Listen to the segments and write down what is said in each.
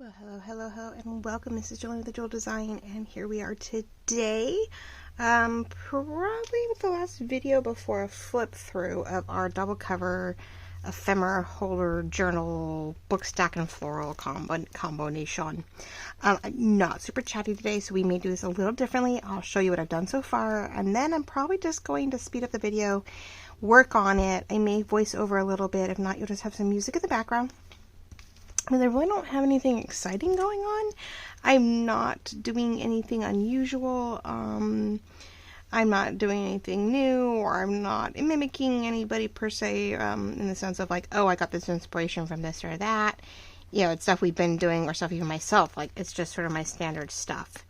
Well, hello, and welcome. This is Julie with the Jewel Design, and here we are today. Probably with the last video before a flip through of our double cover ephemera holder journal Bookstack N Floral combination. I'm not super chatty today, so we may do this a little differently. I'll show you what I've done so far, and then I'm probably just going to speed up the video, work on it. I may voice over a little bit. If not, you'll just have some music in the background. I mean, I really don't have anything exciting going on. I'm not doing anything unusual. I'm not doing anything new, or I'm not mimicking anybody per se, in the sense of like, oh, I got this inspiration from this or that. You know, it's stuff we've been doing, or stuff even myself. Like, it's just sort of my standard stuff.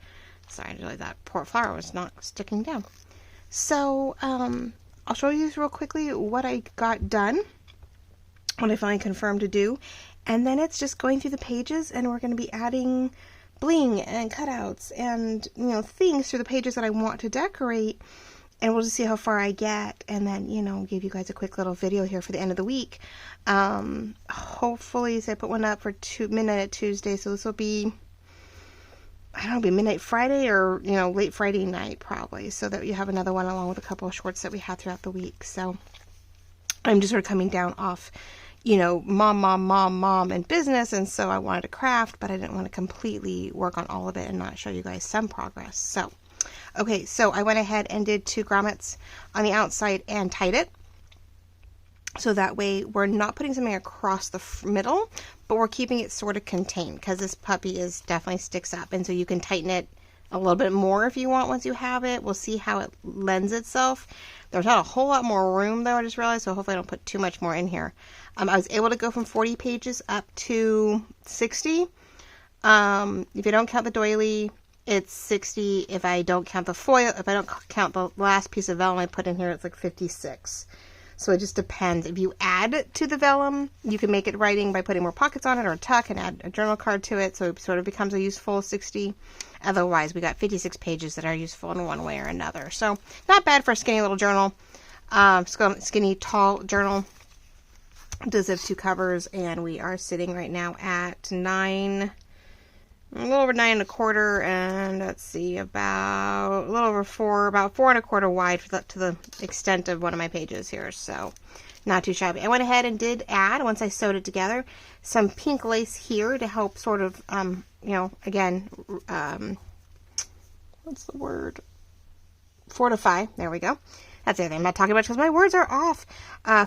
Sorry, really, that poor flower was not sticking down. So, I'll show you real quickly what I got done, what I finally confirmed to do. And then it's just going through the pages, and we're going to be adding bling and cutouts and, you know, things through the pages that I want to decorate. And we'll just see how far I get, and then, you know, give you guys a quick little video here for the end of the week. Hopefully, so I put one up for midnight at Tuesday, so this will be, I don't know, be midnight Friday or, you know, late Friday night probably, so that you have another one along with a couple of shorts that we had throughout the week. So I'm just sort of coming down off, you know, mom, and business, and so I wanted to craft, but I didn't want to completely work on all of it and not show you guys some progress. So, okay, so I went ahead and did 2 grommets on the outside and tied it. So that way we're not putting something across the middle, but we're keeping it sort of contained, because this puppy is definitely sticks up, and so you can tighten it a little bit more if you want once you have it. We'll see how it lends itself. There's not a whole lot more room though, I just realized, so hopefully I don't put too much more in here. I was able to go from 40 pages up to 60. If you don't count the doily, it's 60. If I don't count the foil, if I don't count the last piece of vellum I put in here, it's like 56. So it just depends. If you add to the vellum, you can make it writing by putting more pockets on it or a tuck and add a journal card to it, so it sort of becomes a useful 60. Otherwise, we got 56 pages that are useful in one way or another. So not bad for a skinny little journal, skinny tall journal. Does have 2 covers, and we are sitting right now at 9, a little over 9 1/4, and let's see, about a little over 4, about 4 1/4 wide to the extent of one of my pages here. So not too shabby. I went ahead and did add, once I sewed it together, some pink lace here to help sort of, you know, again, what's the word? Fortify. There we go. That's the other thing I'm not talking about because my words are off.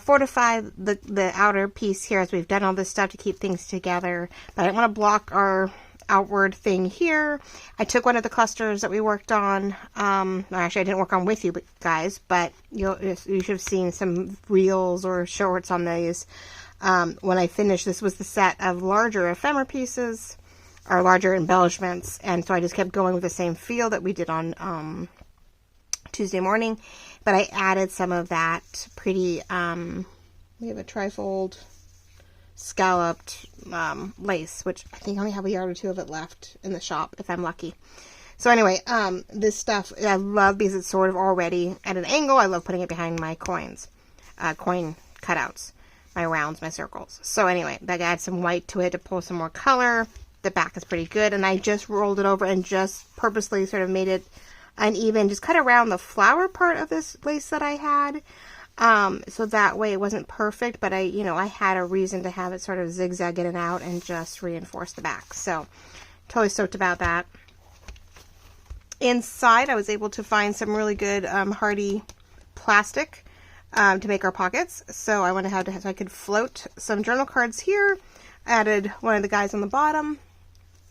Fortify the outer piece here as we've done all this stuff to keep things together. But I don't want to block our outward thing here. I took one of the clusters that we worked on. Actually, I didn't work on with you guys, but you should have seen some reels or shorts on these. When I finished, this was the set of larger ephemera pieces, or larger embellishments, and so I just kept going with the same feel that we did on Tuesday morning. But I added some of that pretty, we have a trifold scalloped lace, which I think I only have a yard or 2 of it left in the shop if I'm lucky. So anyway, this stuff I love because it's sort of already at an angle. I love putting it behind my coins, coin cutouts, my rounds, my circles. So anyway, I add some white to it to pull some more color. The back is pretty good, and I just rolled it over and just purposely sort of made it uneven, just cut around the flower part of this lace that I had, so that way it wasn't perfect, but I had a reason to have it sort of zigzag in and out and just reinforce the back. So totally stoked about that. Inside, I was able to find some really good hardy plastic to make our pockets, so I went ahead so I could float some journal cards here. Added one of the guys on the bottom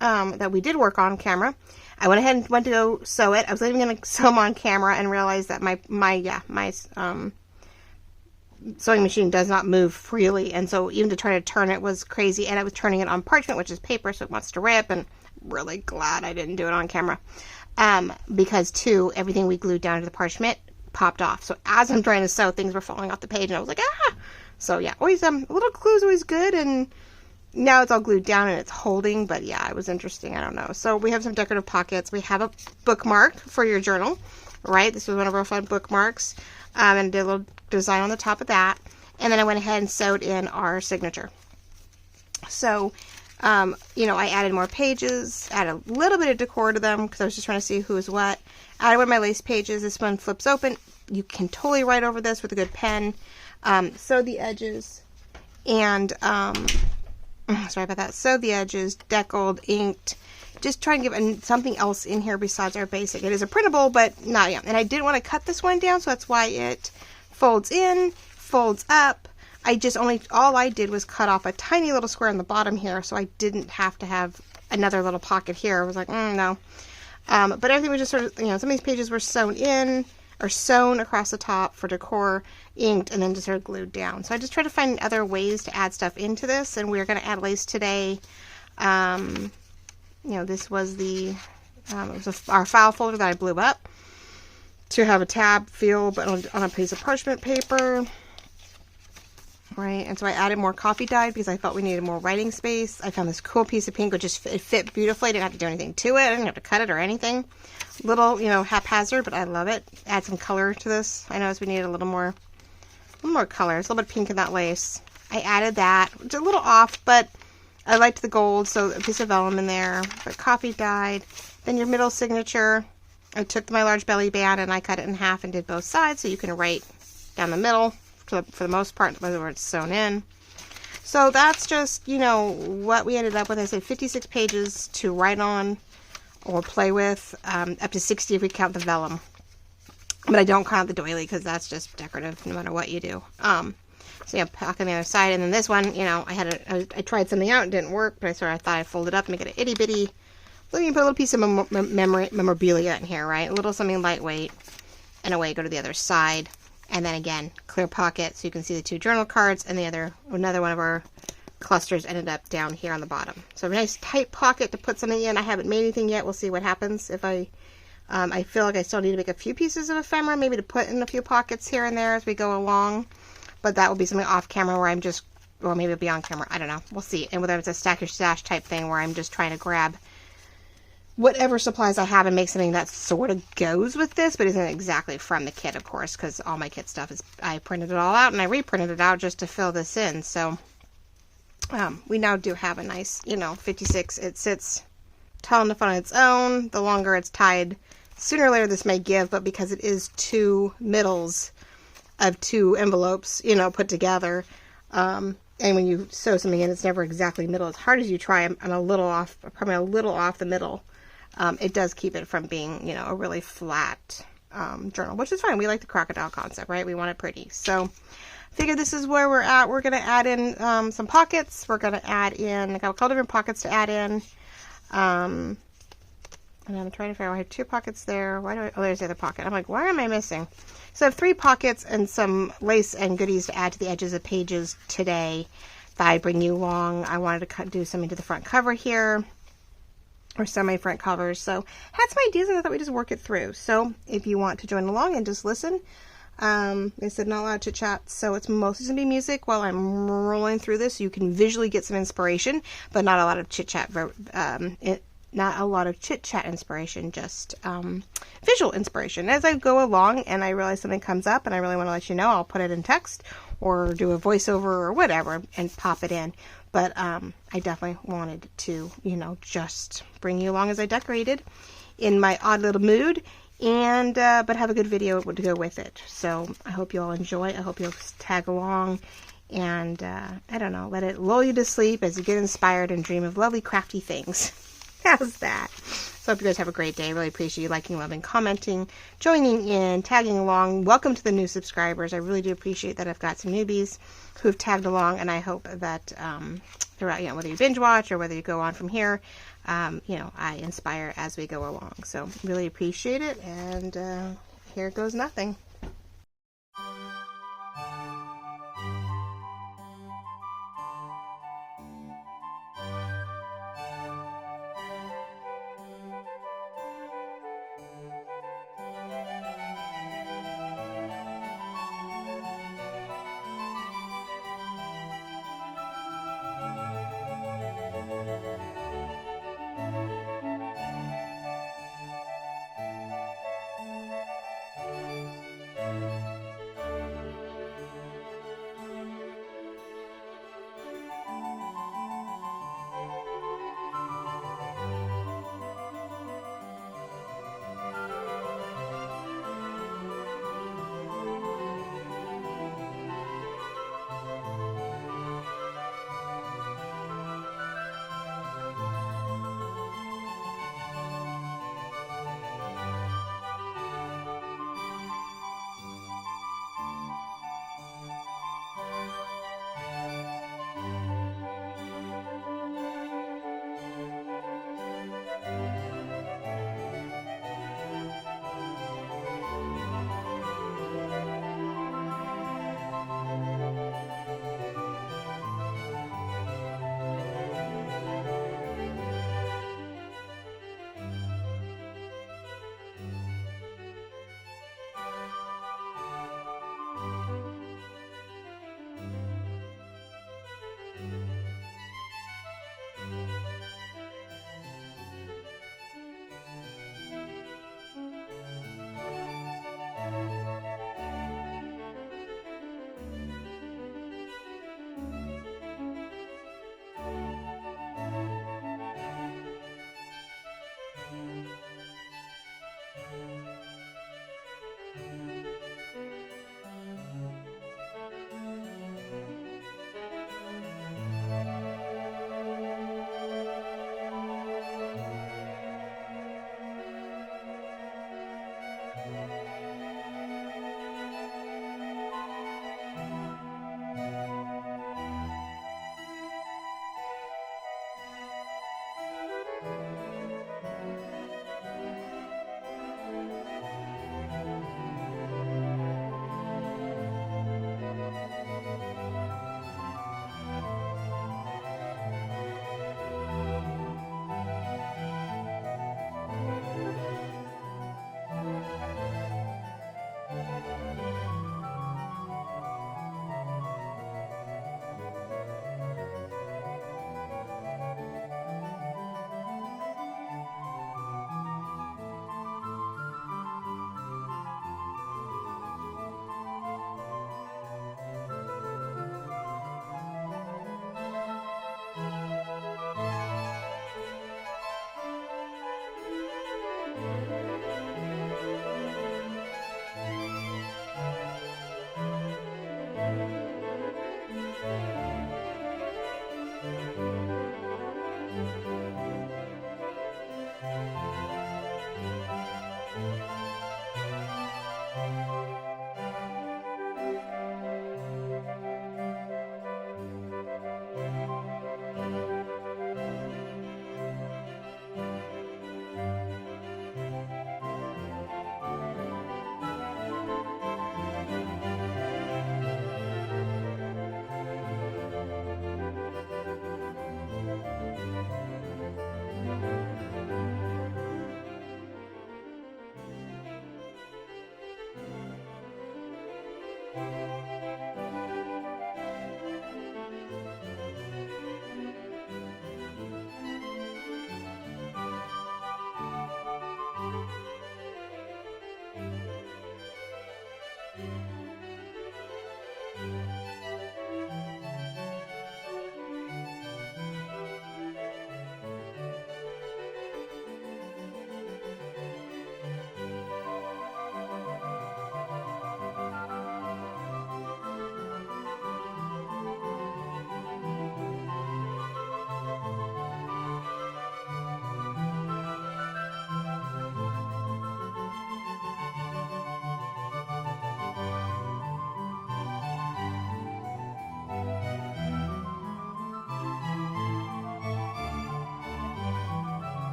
that we did work on camera. I went ahead and went to go sew it. I was even going to sew them on camera and realized that my sewing machine does not move freely, and so even to try to turn it was crazy, and I was turning it on parchment, which is paper, so it wants to rip, and I'm really glad I didn't do it on camera, because too, everything we glued down to the parchment popped off. So as I'm trying to sew, things were falling off the page, and I was like, ah! So yeah, always a little glue is always good, and now it's all glued down and it's holding, but yeah, it was interesting. I don't know. So we have some decorative pockets. We have a bookmark for your journal, right? This was one of our fun bookmarks, and did a little design on the top of that. And then I went ahead and sewed in our signature. So You know, I added more pages, added a little bit of decor to them because I was just trying to see who was what. Added one of my lace pages. This one flips open. You can totally write over this with a good pen. Sewed the edges, and sorry about that. Sewed the edges, deckled, inked. Just trying to give something else in here besides our basic. It is a printable, but not yet. And I didn't want to cut this one down, so that's why it folds in, folds up. All I did was cut off a tiny little square in the bottom here, so I didn't have to have another little pocket here. I was like, no. But everything was just sort of, you know, some of these pages were sewn in, or sewn across the top for decor, inked, and then just sort of glued down. So I just tried to find other ways to add stuff into this, and we're going to add lace today. You know, this was our file folder that I blew up to have a tab feel, but on a piece of parchment paper, right? And so I added more coffee dyed because I felt we needed more writing space. I found this cool piece of pink, which just it fit beautifully. I didn't have to do anything to it. I didn't have to cut it or anything. Little, you know, haphazard, but I love it. Add some color to this. I noticed we needed a little more color. There's a little bit of pink in that lace. I added that. It's a little off, but I liked the gold, so a piece of vellum in there, but coffee dyed. Then your middle signature, I took my large belly band and I cut it in half and did both sides, so you can write down the middle for the most part where it's sewn in. So that's just, you know, what we ended up with. I said 56 pages to write on or play with, up to 60 if we count the vellum. But I don't count the doily because that's just decorative no matter what you do. So yeah, pocket on the other side, and then this one, you know, I tried something out, it didn't work, but I thought I'd fold it up and make it an itty bitty. So you can put a little piece of memorabilia in here, right? A little something lightweight, and away go to the other side, and then again, clear pocket so you can see the 2 journal cards, and another one of our clusters ended up down here on the bottom. So a nice tight pocket to put something in. I haven't made anything yet. We'll see what happens if I feel like I still need to make a few pieces of ephemera, maybe to put in a few pockets here and there as we go along. But that will be something off camera where I'm just, or maybe it'll be on camera. I don't know. We'll see. And whether it's a stack your stash type thing where I'm just trying to grab whatever supplies I have and make something that sort of goes with this, but isn't exactly from the kit, of course, because all my kit stuff I printed it all out and I reprinted it out just to fill this in. So we now do have a nice, you know, 56. It sits tall enough on its own. The longer it's tied, sooner or later this may give, but because it is 2 middles of 2 envelopes, you know, put together, and when you sew something in, it's never exactly middle. As hard as you try, I'm a little off, probably a little off the middle. It does keep it from being, you know, a really flat journal, which is fine. We like the crocodile concept, right? We want it pretty. So figure this is where we're at. We're going to add in some pockets. We're going to add in, I got a couple different pockets to add in. And I'm trying to figure out, I had 2 pockets there. Oh, there's the other pocket. I'm like, why am I missing? So I have 3 pockets and some lace and goodies to add to the edges of pages today that I bring you along. I wanted to do something to the front cover here, or semi-front covers. So had some ideas and I thought we just work it through. So if you want to join along and just listen, they said not allowed to chat, so it's mostly going to be music while I'm rolling through this. So you can visually get some inspiration, but not a lot of chit-chat. Not a lot of chit-chat inspiration, just visual inspiration. As I go along and I realize something comes up and I really want to let you know, I'll put it in text or do a voiceover or whatever and pop it in. But I definitely wanted to, you know, just bring you along as I decorated in my odd little mood, and but have a good video to go with it. So I hope you all enjoy. I hope you'll tag along and, I don't know, let it lull you to sleep as you get inspired and dream of lovely crafty things. How's that? So I hope you guys have a great day. I really appreciate you liking, loving, commenting, joining in, tagging along. Welcome to the new subscribers. I really do appreciate that I've got some newbies who have tagged along, and I hope that throughout, you know, whether you binge watch or whether you go on from here, you know, I inspire as we go along. So really appreciate it, and here goes nothing.